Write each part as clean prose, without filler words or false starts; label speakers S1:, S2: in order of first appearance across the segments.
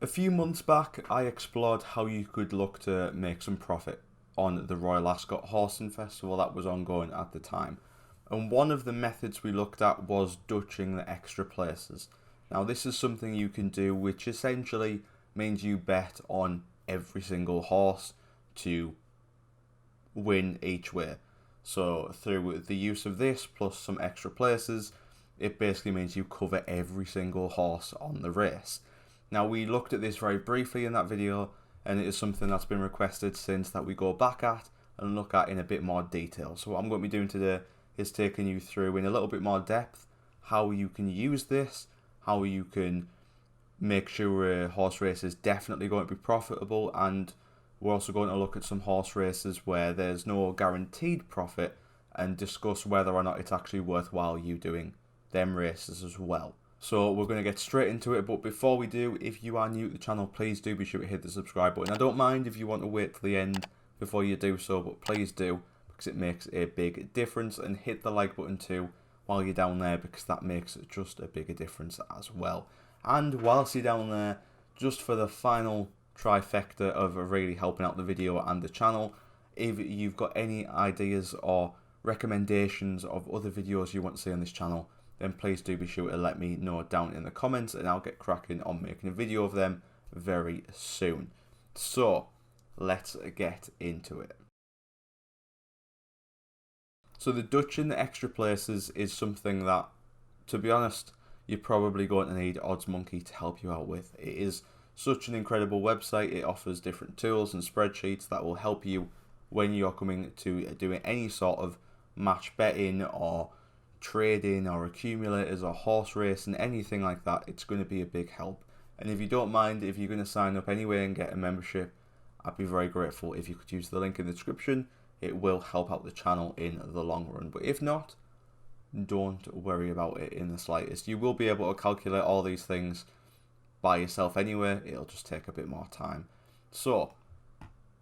S1: A few months back, I explored how you could look to make some profit on the Royal Ascot Horsing Festival that was ongoing at the time. And one of the methods we looked at was dutching the extra places. Now this is something you can do which essentially means you bet on every single horse to win each way. So through the use of this plus some extra places, it basically means you cover every single horse on the race. Now we looked at this very briefly in that video, and it is something that's been requested since that we go back at and look at in a bit more detail. So what I'm going to be doing today is taking you through in a little bit more depth how you can use this, how you can make sure a horse race is definitely going to be profitable, and we're also going to look at some horse races where there's no guaranteed profit and discuss whether or not it's actually worthwhile you doing them races as well. So we're going to get straight into it, but before we do, if you are new to the channel, please do be sure to hit the subscribe button. I don't mind if you want to wait till the end before you do so, but please do, because it makes a big difference. And hit the like button too while you're down there, because that makes just a bigger difference as well. And whilst you're down there, just for the final trifecta of really helping out the video and the channel, if you've got any ideas or recommendations of other videos you want to see on this channel, then please do be sure to let me know down in the comments, and I'll get cracking on making a video of them very soon. So let's get into it. So the dutching the extra places is something that, to be honest, you're probably going to need Odds Monkey to help you out with. It is such an incredible website. It offers different tools and spreadsheets that will help you when you're coming to doing any sort of match betting or trading or accumulators or horse racing, anything like that. It's going to be a big help. And if you don't mind, if you're going to sign up anyway and get a membership, I'd be very grateful if you could use the link in the description. It will help out the channel in the long run. But if not, don't worry about it in the slightest. You will be able to calculate all these things by yourself anyway. It'll just take a bit more time. So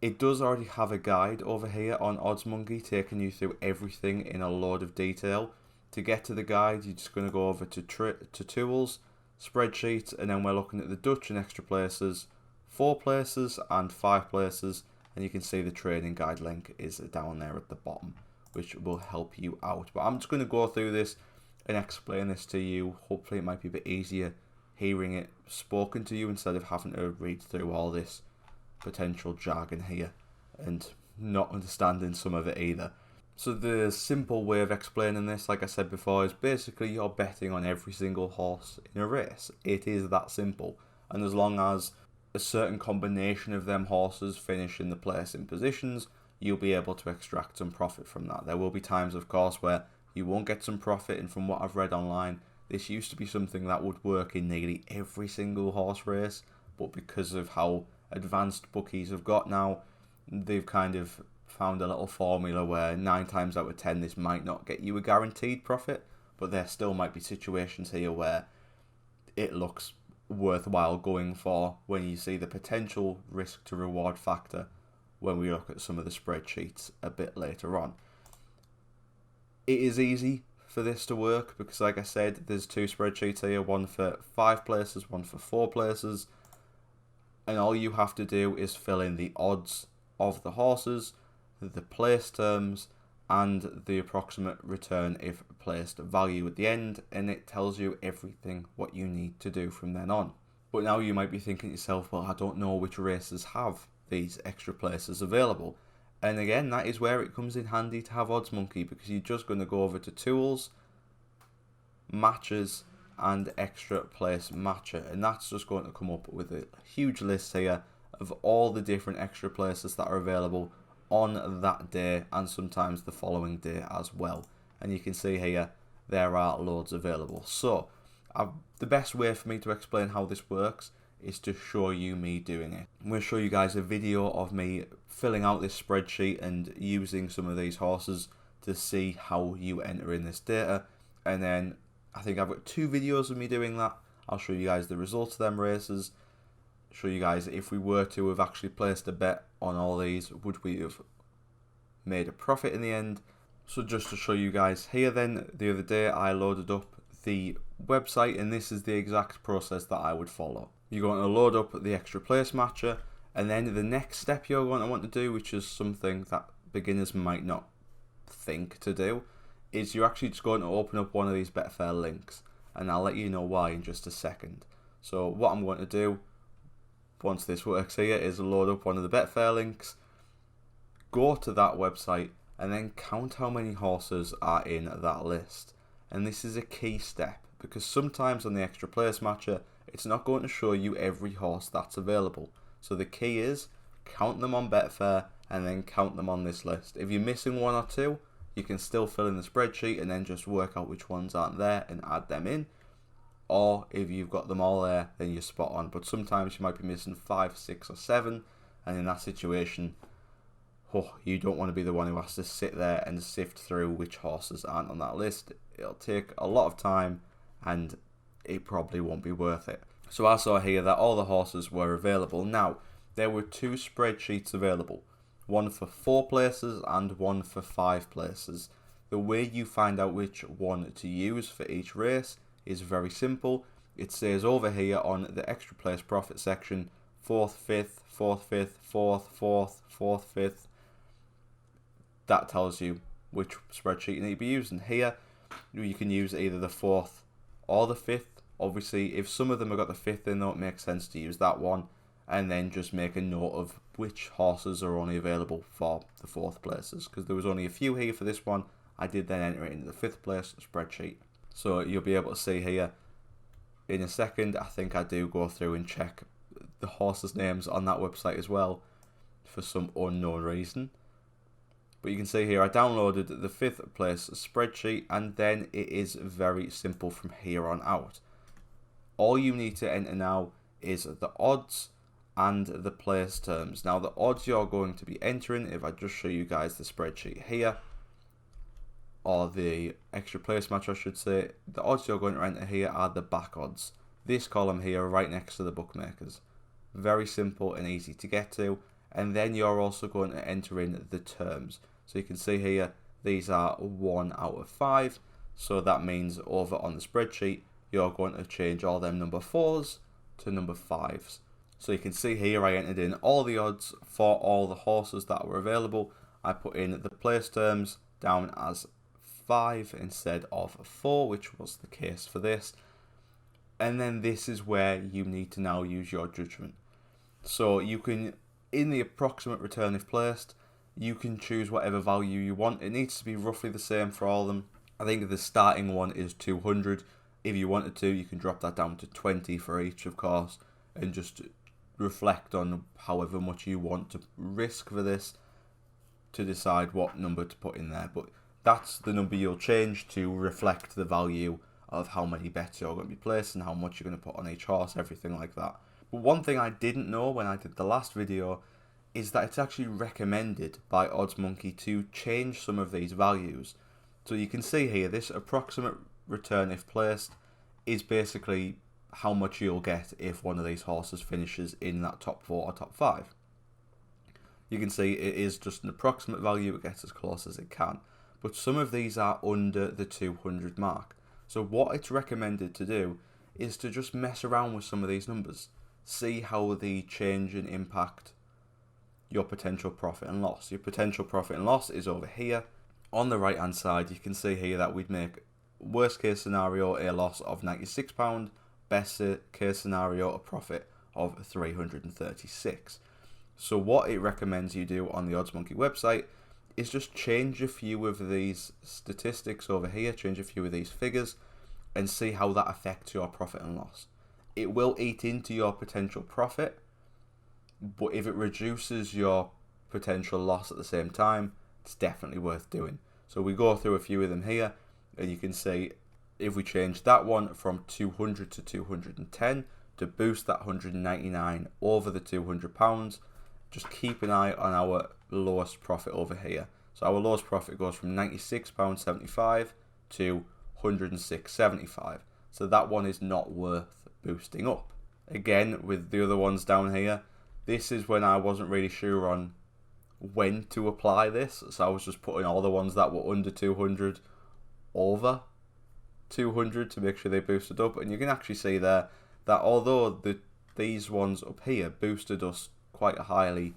S1: it does already have a guide over here on Odds Monkey taking you through everything in a load of detail. To get to the guide, you're just going to go over to Tools, Spreadsheet, and then we're looking at the Dutch and extra places, 4 places and 5 places, and you can see the trading guide link is down there at the bottom, which will help you out. But I'm just going to go through this and explain this to you. Hopefully it might be a bit easier hearing it spoken to you instead of having to read through all this potential jargon here and not understanding some of it either. So the simple way of explaining this, like I said before, is basically you're betting on every single horse in a race. It is that simple. And as long as a certain combination of them horses finish in the placing positions, you'll be able to extract some profit from that. There will be times, of course, where you won't get some profit, and from what I've read online, this used to be something that would work in nearly every single horse race, but because of how advanced bookies have got now, they've kind of found a little formula where 9 times out of 10 this might not get you a guaranteed profit, but there still might be situations here where it looks worthwhile going for when you see the potential risk to reward factor when we look at some of the spreadsheets a bit later on. It is easy for this to work because, like I said, there's 2 spreadsheets here, one for 5 places, one for 4 places, and all you have to do is fill in the odds of the horses, the place terms, and the approximate return if placed value at the end, and it tells you everything what you need to do from then on. But now you might be thinking to yourself, well, I don't know which races have these extra places available. And again, that is where it comes in handy to have Odds Monkey, because you're just going to go over to Tools, Matches, and Extra Place Matcher, and that's just going to come up with a huge list here of all the different extra places that are available on that day and sometimes the following day as well. And you can see here there are loads available. So the best way for me to explain how this works is to show you me doing it. I'm going to show you guys a video of me filling out this spreadsheet and using some of these horses to see how you enter in this data. And then I think I've got 2 videos of me doing that. I'll show you guys the results of them races, show you guys if we were to have actually placed a bet on all these, would we have made a profit in the end. So just to show you guys here then, the other day I loaded up the website, and this is the exact process that I would follow. You're going to load up the extra place matcher, and then the next step you're going to want to do, which is something that beginners might not think to do, is you're actually just going to open up one of these Betfair links, and I'll let you know why in just a second. So what I'm going to do, once this works here, is load up one of the Betfair links, go to that website, and then count how many horses are in that list. And this is a key step, because sometimes on the extra place matcher, it's not going to show you every horse that's available. So the key is, count them on Betfair, and then count them on this list. If you're missing one or two, you can still fill in the spreadsheet and then just work out which ones aren't there and add them in. Or if you've got them all there, then you're spot on. But sometimes you might be missing 5, 6 or 7, and in that situation, you don't want to be the one who has to sit there and sift through which horses aren't on that list. It'll take a lot of time, and it probably won't be worth it. So I saw here that all the horses were available. Now, there were 2 spreadsheets available, one for 4 places and one for 5 places. The way you find out which one to use for each race is very simple. It says over here on the extra place profit section, 4th, 5th, 4th, 5th, 4th, 4th, 4th, 5th. That tells you which spreadsheet you need to be using. Here, you can use either the 4th or the 5th. Obviously, if some of them have got the 5th in, though, it makes sense to use that one, and then just make a note of which horses are only available for the 4th places, because there was only a few here for this one. I did then enter it into the 5th place spreadsheet. So you'll be able to see here in a second. I think I do go through and check the horses' names on that website as well for some unknown reason. But you can see here I downloaded the 5th place spreadsheet, and then it is very simple from here on out. All you need to enter now is the odds and the place terms. Now the odds you're going to be entering, if I just show you guys the spreadsheet here, or the extra place match I should say, the odds you're going to enter here are the back odds. This column here right next to the bookmakers. Very simple and easy to get to. And then you're also going to enter in the terms. So you can see here, these are 1 out of 5. So that means over on the spreadsheet, you're going to change all them number 4s to number 5s. So you can see here I entered in all the odds for all the horses that were available. I put in the place terms down as 5 instead of 4, which was the case for this. And then this is where you need to now use your judgment. So you can, in the approximate return if placed, you can choose whatever value you want. It needs to be roughly the same for all of them. I think the starting one is 200. If you wanted to, you can drop that down to 20 for each, of course, and just reflect on however much you want to risk for this to decide what number to put in there. But that's the number you'll change to reflect the value of how many bets you're going to be placing, how much you're going to put on each horse, everything like that. But one thing I didn't know when I did the last video is that it's actually recommended by OddsMonkey to change some of these values. So you can see here, this approximate return if placed is basically how much you'll get if one of these horses finishes in that top 4 or top 5. You can see it is just an approximate value, it gets as close as it can. But some of these are under the 200 mark. So what it's recommended to do is to just mess around with some of these numbers. See how they change and impact your potential profit and loss. Your potential profit and loss is over here. On the right hand side, you can see here that we'd make worst case scenario a loss of £96, best case scenario a profit of £336. So what it recommends you do on the OddsMonkey website is just change a few of these statistics over here, change a few of these figures, and see how that affects your profit and loss. It will eat into your potential profit, but if it reduces your potential loss at the same time, it's definitely worth doing. So we go through a few of them here, and you can see if we change that one from 200 to 210 to boost that 199 over the £200, just keep an eye on our lowest profit over here. So our lowest profit goes from £96.75 to £106.75. So that one is not worth boosting up. Again, with the other ones down here, this is when I wasn't really sure on when to apply this. So I was just putting all the ones that were under 200 over 200 to make sure they boosted up. And you can actually see there that although the these ones up here boosted us quite highly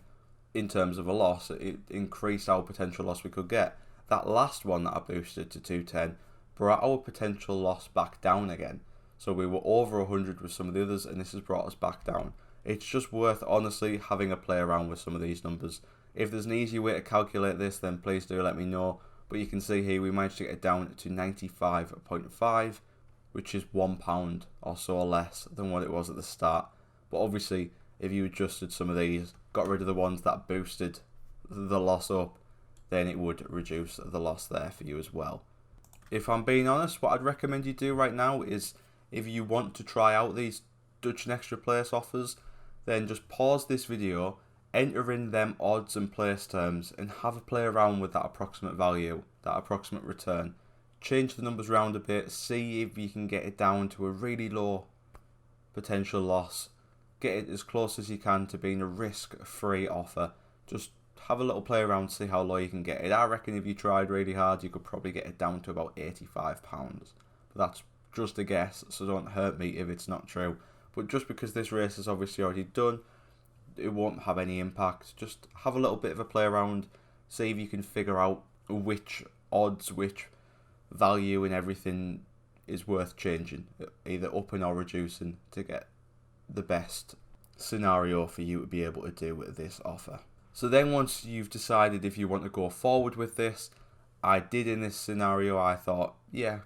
S1: in terms of a loss. It increased our potential loss we could get. That last one that I boosted to 210 brought our potential loss back down again. So we were over 100 with some of the others, and this has brought us back down. It's just worth, honestly, having a play around with some of these numbers. If there's an easy way to calculate this, then please do let me know. But you can see here we managed to get it down to 95.5, which is £1 or so less than what it was at the start. But obviously, if you adjusted some of these, got rid of the ones that boosted the loss up, then it would reduce the loss there for you as well. If I'm being honest, what I'd recommend you do right now is, if you want to try out these Dutch and extra place offers, then just pause this video, enter in them odds and place terms, and have a play around with that approximate value, that approximate return. Change the numbers around a bit, see if you can get it down to a really low potential loss. Get it as close as you can to being a risk-free offer. Just have a little play around, see how low you can get it. I reckon if you tried really hard, you could probably get it down to about £85. But that's just a guess, so don't hurt me if it's not true. But just because this race is obviously already done, it won't have any impact. Just have a little bit of a play around, see if you can figure out which odds, which value and everything is worth changing, either upping or reducing, to get the best scenario for you to be able to do with this offer. So then once you've decided if you want to go forward with this, I did in this scenario, I thought, yeah,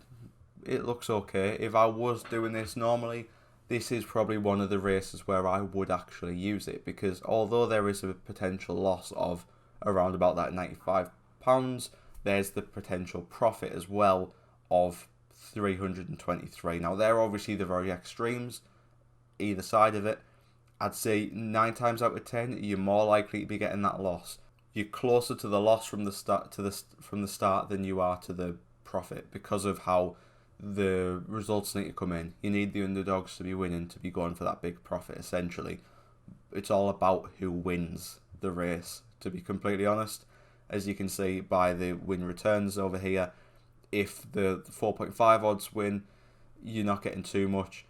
S1: it looks okay. If I was doing this normally, this is probably one of the races where I would actually use it, because although there is a potential loss of around about that £95, there's the potential profit as well of 323. Now they're obviously the very extremes, either side of it. I'd say 9 times out of 10 you're more likely to be getting that loss. You're closer to the loss from the start than you are to the profit, because of how the results need to come in. You need the underdogs to be winning to be going for that big profit, essentially. It's all about who wins the race, to be completely honest. As you can see by the win returns over here, if the 4.5 odds win, you're not getting too much.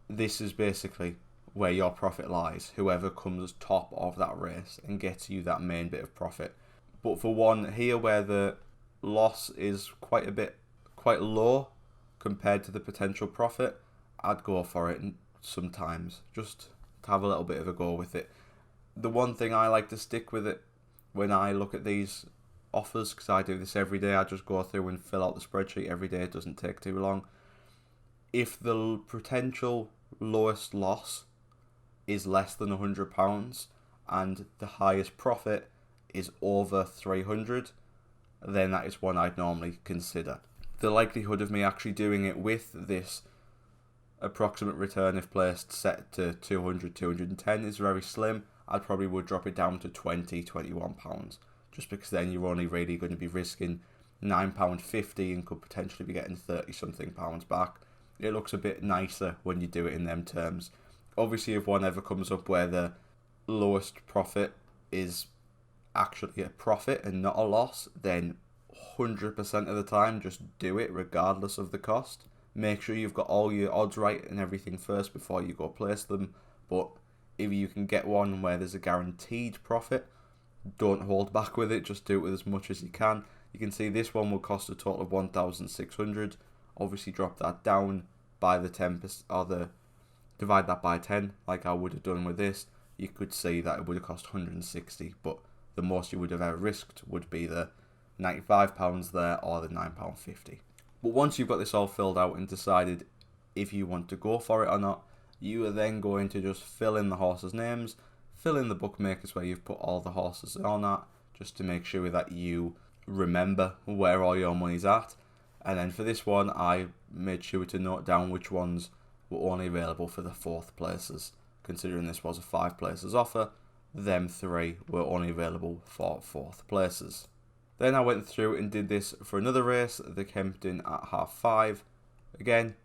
S1: This is basically where your profit lies, whoever comes top of that race and gets you that main bit of profit. But for one here, where the loss is quite low compared to the potential profit, I'd go for it sometimes, just to have a little bit of a go with it. The one thing I like to stick with it when I look at these offers, because I do this every day, I just go through and fill out the spreadsheet every day, it doesn't take too long. If the potential lowest loss is less than £100 and the highest profit is over 300, then that is one I'd normally consider. The likelihood of me actually doing it with this approximate return if placed set to 200, 210 is very slim. I probably would drop it down to £20, £21, just because then you're only really going to be risking £9.50 and could potentially be getting 30 something pounds back. It looks a bit nicer when you do it in them terms. Obviously, if one ever comes up where the lowest profit is actually a profit and not a loss, then 100% of the time just do it regardless of the cost. Make sure you've got all your odds right and everything first before you go place them. But if you can get one where there's a guaranteed profit, don't hold back with it, just do it with as much as you can. You can see this one will cost a total of 1,600. Obviously drop that down by the 10%, or divide that by 10 like I would have done with this. You could see that it would have cost 160, but the most you would have ever risked would be the £95 there, or the £9.50. But once you've got this all filled out and decided if you want to go for it or not, you are then going to just fill in the horses' names, fill in the bookmakers where you've put all the horses on at, just to make sure that you remember where all your money's at. And then for this one, I made sure to note down which ones were only available for the 4th places. Considering this was a 5 places offer, them 3 were only available for 4th places. Then I went through and did this for another race, the Kempton at 5:30. Again,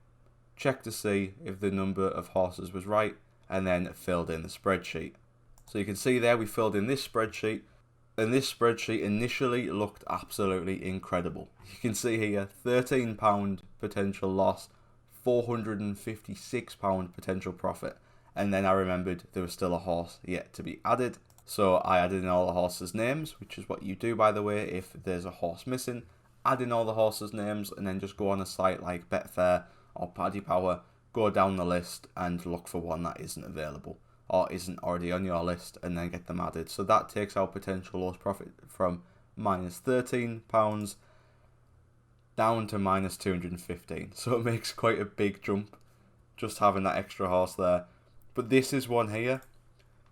S1: check to see if the number of horses was right, and then filled in the spreadsheet. So you can see there we filled in this spreadsheet, and this spreadsheet initially looked absolutely incredible. You can see here £13 potential loss, £456 potential profit, And then I remembered there was still a horse yet to be added. So I added in all the horses' names, which is what you do, by the way, if there's a horse missing. Add in all the horses' names and then just go on a site like Betfair or Paddy Power, go down the list and look for one that isn't available or isn't already on your list and then get them added. So that takes our potential loss profit from minus £13 down to minus 215. So it makes quite a big jump just having that extra horse there. But this is one here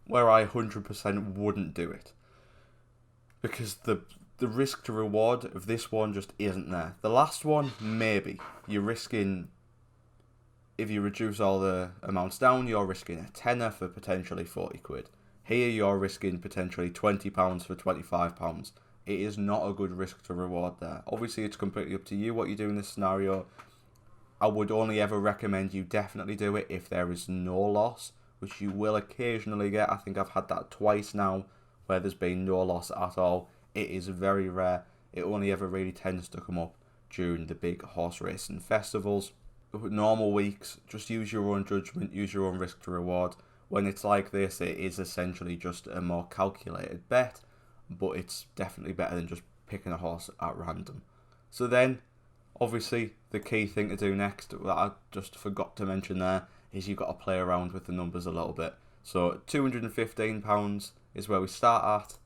S1: where I 100% wouldn't do it, because the risk to reward of this one just isn't there. The last one, maybe. You're risking, if you reduce all the amounts down, you're risking a tenner for potentially 40 quid. Here you're risking potentially £20 for £25. It is not a good risk to reward there. Obviously it's completely up to you what you do in this scenario. I would only ever recommend you definitely do it if there is no loss, which you will occasionally get. I think I've had that twice now where there's been no loss at all. It is very rare. It only ever really tends to come up during the big horse racing festivals. Normal weeks, just use your own judgment, use your own risk to reward. When it's like this, it is essentially just a more calculated bet, but it's definitely better than just picking a horse at random. So then, obviously, the key thing to do next that I just forgot to mention there is you've got to play around with the numbers a little bit. So £215 is where we start at.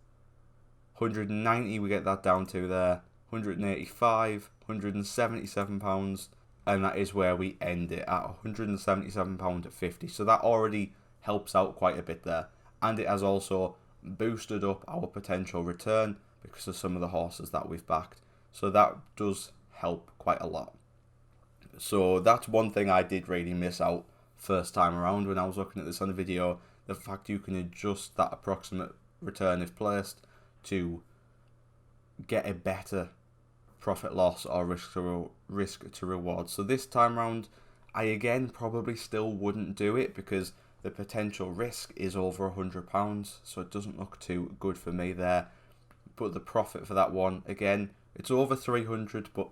S1: 190 we get that down to there. 185, £177, and that is where we end it at £177.50. So that already helps out quite a bit there, and it has also boosted up our potential return because of some of the horses that we've backed. So that does help quite a lot. So that's one thing I did really miss out first time around when I was looking at this on the video. The fact you can adjust that approximate return if placed to get a better profit loss or risk to reward. So this time around, I again probably still wouldn't do it because the potential risk is over £100, so it doesn't look too good for me there. But the profit for that one, again, it's over 300, but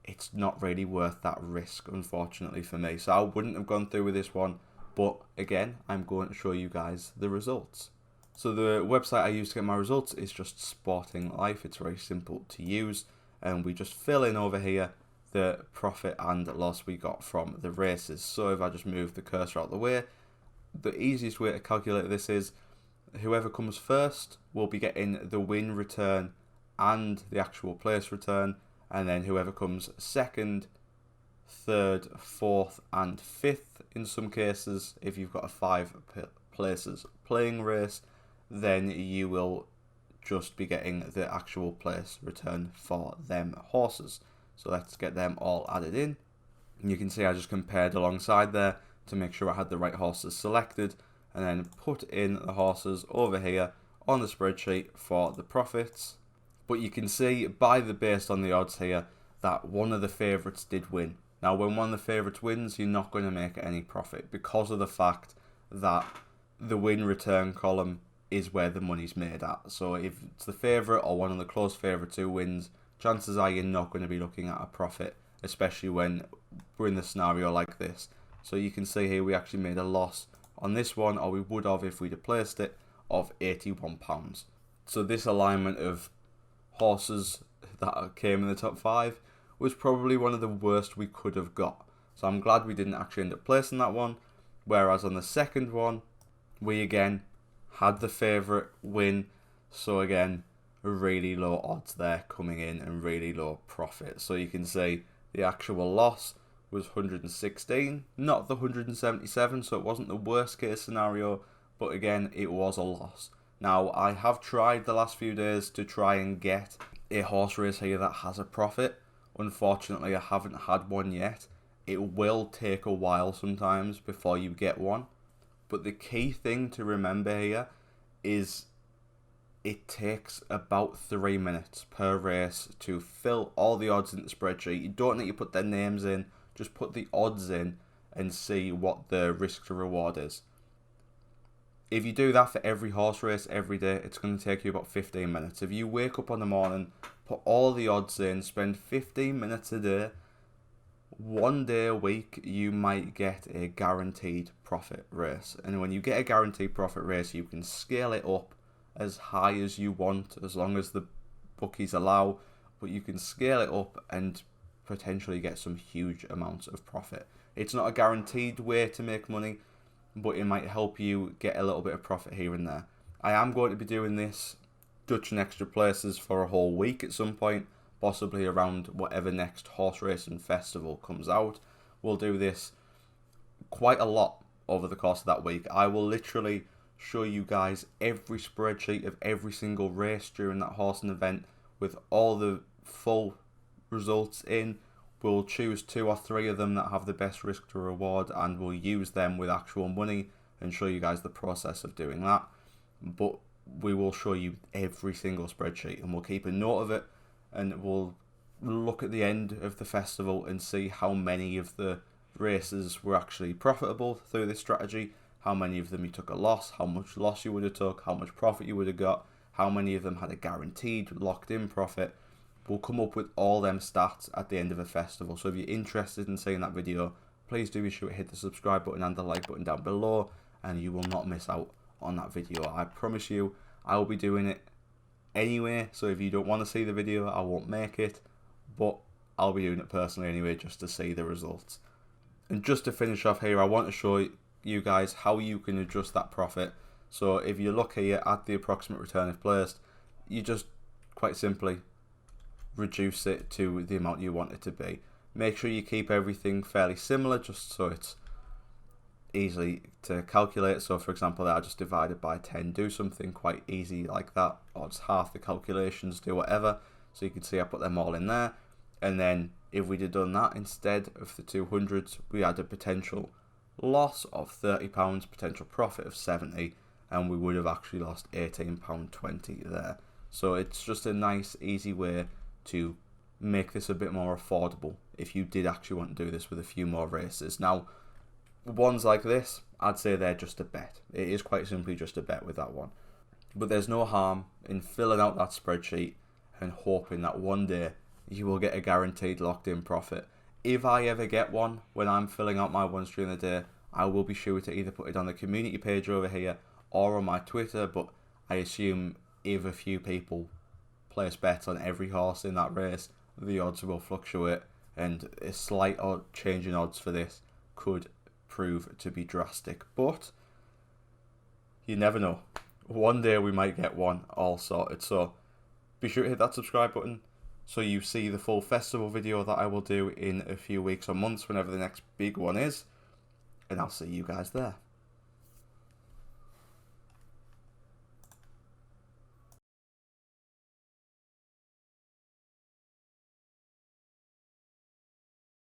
S1: it's not really worth that risk, unfortunately, for me. So I wouldn't have gone through with this one, but again, I'm going to show you guys the results. So the website I use to get my results is just Sporting Life. It's very simple to use, and we just fill in over here the profit and loss we got from the races. So if I just move the cursor out of the way, the easiest way to calculate this is whoever comes first will be getting the win return and the actual place return, and then whoever comes second, third, fourth and fifth in some cases, if you've got a 5 places playing race, then you will just be getting the actual place return for them horses. So let's get them all added in. And you can see I just compared alongside there to make sure I had the right horses selected, and then put in the horses over here on the spreadsheet for the profits. But you can see based on the odds here that one of the favourites did win. Now when one of the favourites wins, you're not going to make any profit because of the fact that the win return column is where the money's made at. So if it's the favourite or one of the close favourites who wins, chances are you're not going to be looking at a profit, especially when we're in the scenario like this. So you can see here we actually made a loss on this one, or we would have if we'd have placed it, of £81. So this alignment of horses that came in the top 5 was probably one of the worst we could have got. So I'm glad we didn't actually end up placing that one. Whereas on the second one, we again had the favourite win. So again, really low odds there coming in and really low profit. So you can see the actual loss was 116, not the 177. So it wasn't the worst case scenario, but again, it was a loss. Now, I have tried the last few days to try and get a horse race here that has a profit. Unfortunately, I haven't had one yet. It will take a while sometimes before you get one. But the key thing to remember here is it takes about 3 minutes per race to fill all the odds in the spreadsheet. You don't need to put their names in, just put the odds in and see what the risk to reward is. If you do that for every horse race every day, it's going to take you about 15 minutes. If you wake up on the morning, put all the odds in, spend 15 minutes a day, one day a week you might get a guaranteed profit race, and when you get a guaranteed profit race you can scale it up as high as you want as long as the bookies allow, but you can scale it up and potentially get some huge amounts of profit. It's not a guaranteed way to make money, but it might help you get a little bit of profit here and there. I am going to be doing this Dutch and extra places for a whole week at some point, possibly around whatever next horse racing festival comes out. We'll do this quite a lot over the course of that week. I will literally show you guys every spreadsheet of every single race during that horsing event with all the full results in. We'll choose 2 or 3 of them that have the best risk to reward, and we'll use them with actual money and show you guys the process of doing that. But we will show you every single spreadsheet, and we'll keep a note of it, and we'll look at the end of the festival and see how many of the races were actually profitable through this strategy, how many of them you took a loss, how much loss you would have took, how much profit you would have got, how many of them had a guaranteed locked in profit. We'll come up with all them stats at the end of a festival. So if you're interested in seeing that video, please do be sure to hit the subscribe button and the like button down below, and you will not miss out on that video. I promise you, I will be doing it anyway, so if you don't want to see the video, I won't make it, but I'll be doing it personally anyway, just to see the results. And just to finish off here, I want to show you guys how you can adjust that profit. So if you look here at the approximate return if placed, you just quite simply reduce it to the amount you want it to be. Make sure you keep everything fairly similar, just so it's easy to calculate. So for example, I just divided by 10, do something quite easy like that, or just half the calculations, do whatever. So you can see I put them all in there, and then if we'd have done that instead of the 200s, we had a potential loss of £30, potential profit of 70, and we would have actually lost £18.20 there. So it's just a nice easy way to make this a bit more affordable if you did actually want to do this with a few more races. Now, ones like this, I'd say they're just a bet. It is quite simply just a bet with that one. But there's no harm in filling out that spreadsheet and hoping that one day you will get a guaranteed locked in profit. If I ever get one when I'm filling out my ones during the day, I will be sure to either put it on the community page over here or on my Twitter, but I assume if a few people place bets on every horse in that race, the odds will fluctuate, and a slight change in odds for this could prove to be drastic, but you never know. One day we might get one all sorted. So be sure to hit that subscribe button so you see the full festival video that I will do in a few weeks or months, whenever the next big one is, and I'll see you guys there.